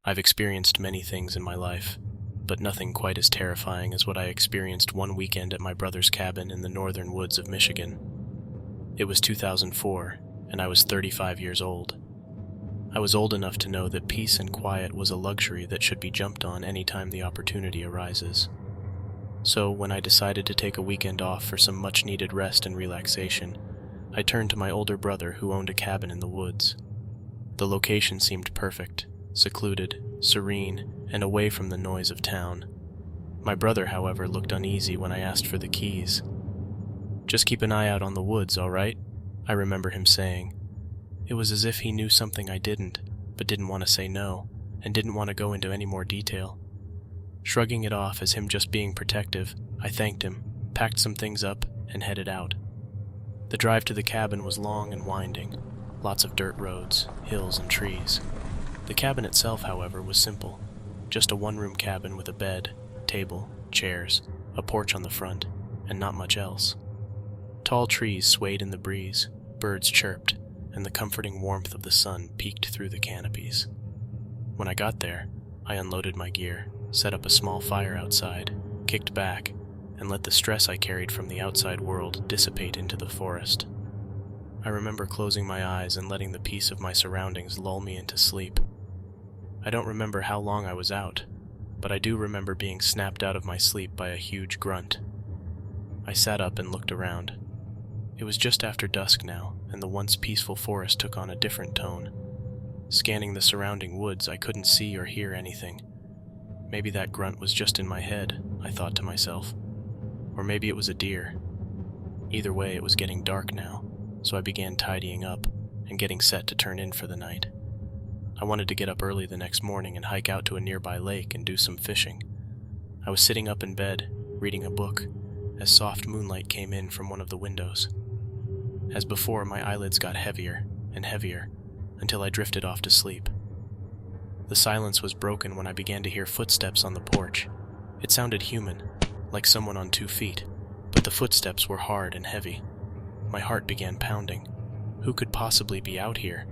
I've experienced many things in my life, but nothing quite as terrifying as what I experienced one weekend at my brother's cabin in the northern woods of Michigan. It was 2004, and I was 35 years old. I was old enough to know that peace and quiet was a luxury that should be jumped on any time the opportunity arises. So, when I decided to take a weekend off for some much-needed rest and relaxation, I turned to my older brother who owned a cabin in the woods. The location seemed perfect, secluded, serene, and away from the noise of town. My brother, however, looked uneasy when I asked for the keys. "Just keep an eye out on the woods, all right?" I remember him saying. It was as if he knew something I didn't, but didn't want to say no, and didn't want to go into any more detail. Shrugging it off as him just being protective, I thanked him, packed some things up, and headed out. The drive to the cabin was long and winding, lots of dirt roads, hills, and trees. The cabin itself, however, was simple, just a one-room cabin with a bed, table, chairs, a porch on the front, and not much else. Tall trees swayed in the breeze, birds chirped, and the comforting warmth of the sun peeked through the canopies. When I got there, I unloaded my gear, set up a small fire outside, kicked back, and let the stress I carried from the outside world dissipate into the forest. I remember closing my eyes and letting the peace of my surroundings lull me into sleep. I don't remember how long I was out, but I do remember being snapped out of my sleep by a huge grunt. I sat up and looked around. It was just after dusk now, and the once peaceful forest took on a different tone. Scanning the surrounding woods, I couldn't see or hear anything. Maybe that grunt was just in my head, I thought to myself. Or maybe it was a deer. Either way, it was getting dark now, so I began tidying up and getting set to turn in for the night. I wanted to get up early the next morning and hike out to a nearby lake and do some fishing. I was sitting up in bed, reading a book, as soft moonlight came in from one of the windows. As before, my eyelids got heavier and heavier until I drifted off to sleep. The silence was broken when I began to hear footsteps on the porch. It sounded human, like someone on 2 feet, but the footsteps were hard and heavy. My heart began pounding. Who could possibly be out here?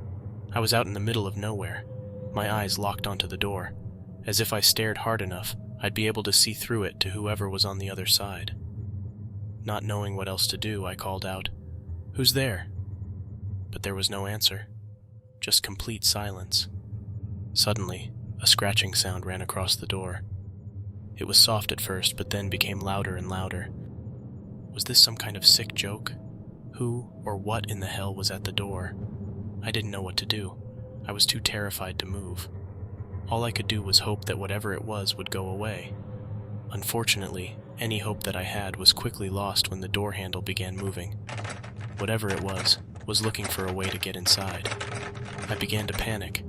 I was out in the middle of nowhere. My eyes locked onto the door. As if I stared hard enough, I'd be able to see through it to whoever was on the other side. Not knowing what else to do, I called out, "Who's there?" But there was no answer, just complete silence. Suddenly, a scratching sound ran across the door. It was soft at first, but then became louder and louder. Was this some kind of sick joke? Who or what in the hell was at the door? I didn't know what to do. I was too terrified to move. All I could do was hope that whatever it was would go away. Unfortunately, any hope that I had was quickly lost when the door handle began moving. Whatever it was looking for a way to get inside. I began to panic.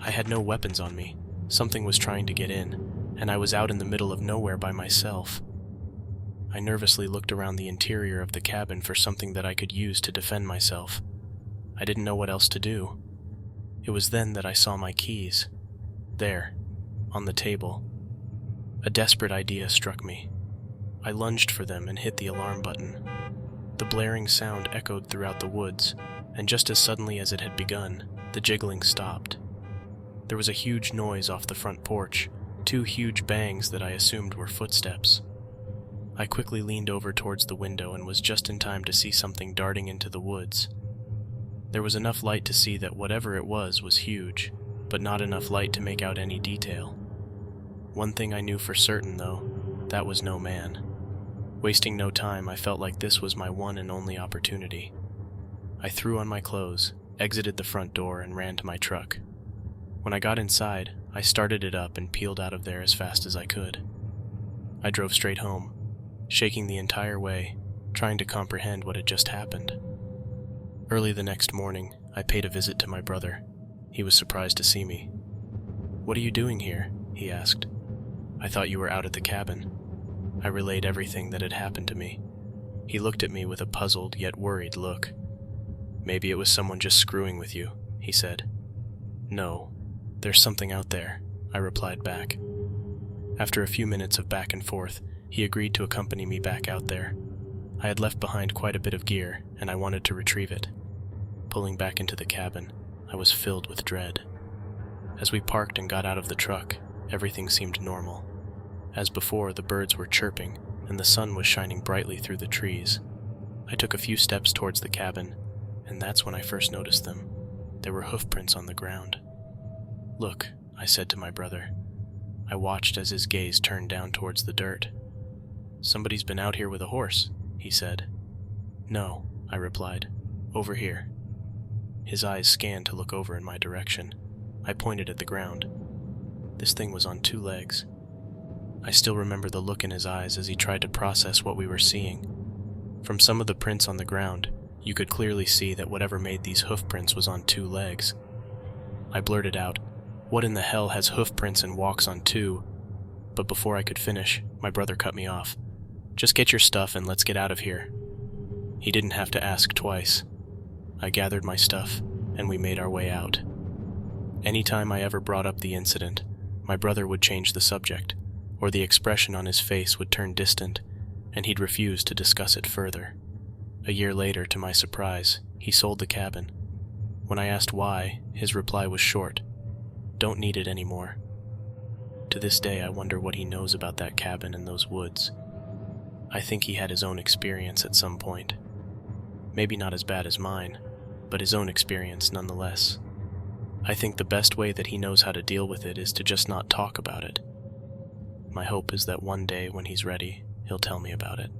I had no weapons on me. Something was trying to get in, and I was out in the middle of nowhere by myself. I nervously looked around the interior of the cabin for something that I could use to defend myself. I didn't know what else to do. It was then that I saw my keys. There, on the table. A desperate idea struck me. I lunged for them and hit the alarm button. The blaring sound echoed throughout the woods, and just as suddenly as it had begun, the jiggling stopped. There was a huge noise off the front porch, 2 huge bangs that I assumed were footsteps. I quickly leaned over towards the window and was just in time to see something darting into the woods. There was enough light to see that whatever it was huge, but not enough light to make out any detail. One thing I knew for certain, though, that was no man. Wasting no time, I felt like this was my one and only opportunity. I threw on my clothes, exited the front door, and ran to my truck. When I got inside, I started it up and peeled out of there as fast as I could. I drove straight home, shaking the entire way, trying to comprehend what had just happened. Early the next morning, I paid a visit to my brother. He was surprised to see me. "What are you doing here?" he asked. "I thought you were out at the cabin." I relayed everything that had happened to me. He looked at me with a puzzled yet worried look. "Maybe it was someone just screwing with you," he said. "No, there's something out there," I replied back. After a few minutes of back and forth, he agreed to accompany me back out there. I had left behind quite a bit of gear, and I wanted to retrieve it. Pulling back into the cabin, I was filled with dread. As we parked and got out of the truck, everything seemed normal. As before, the birds were chirping, and the sun was shining brightly through the trees. I took a few steps towards the cabin, and that's when I first noticed them. There were hoofprints on the ground. "Look," I said to my brother. I watched as his gaze turned down towards the dirt. "Somebody's been out here with a horse," he said. "No," I replied. "Over here." His eyes scanned to look over in my direction. I pointed at the ground. This thing was on 2 legs. I still remember the look in his eyes as he tried to process what we were seeing. From some of the prints on the ground, you could clearly see that whatever made these hoofprints was on 2 legs. I blurted out, "What in the hell has hoofprints and walks on 2?" But before I could finish, my brother cut me off. "Just get your stuff and let's get out of here." He didn't have to ask twice. I gathered my stuff, and we made our way out. Anytime I ever brought up the incident, my brother would change the subject, or the expression on his face would turn distant, and he'd refuse to discuss it further. A year later, to my surprise, he sold the cabin. When I asked why, his reply was short: "Don't need it anymore." To this day, I wonder what he knows about that cabin and those woods. I think he had his own experience at some point. Maybe not as bad as mine, but his own experience nonetheless. I think the best way that he knows how to deal with it is to just not talk about it. My hope is that one day when he's ready, he'll tell me about it.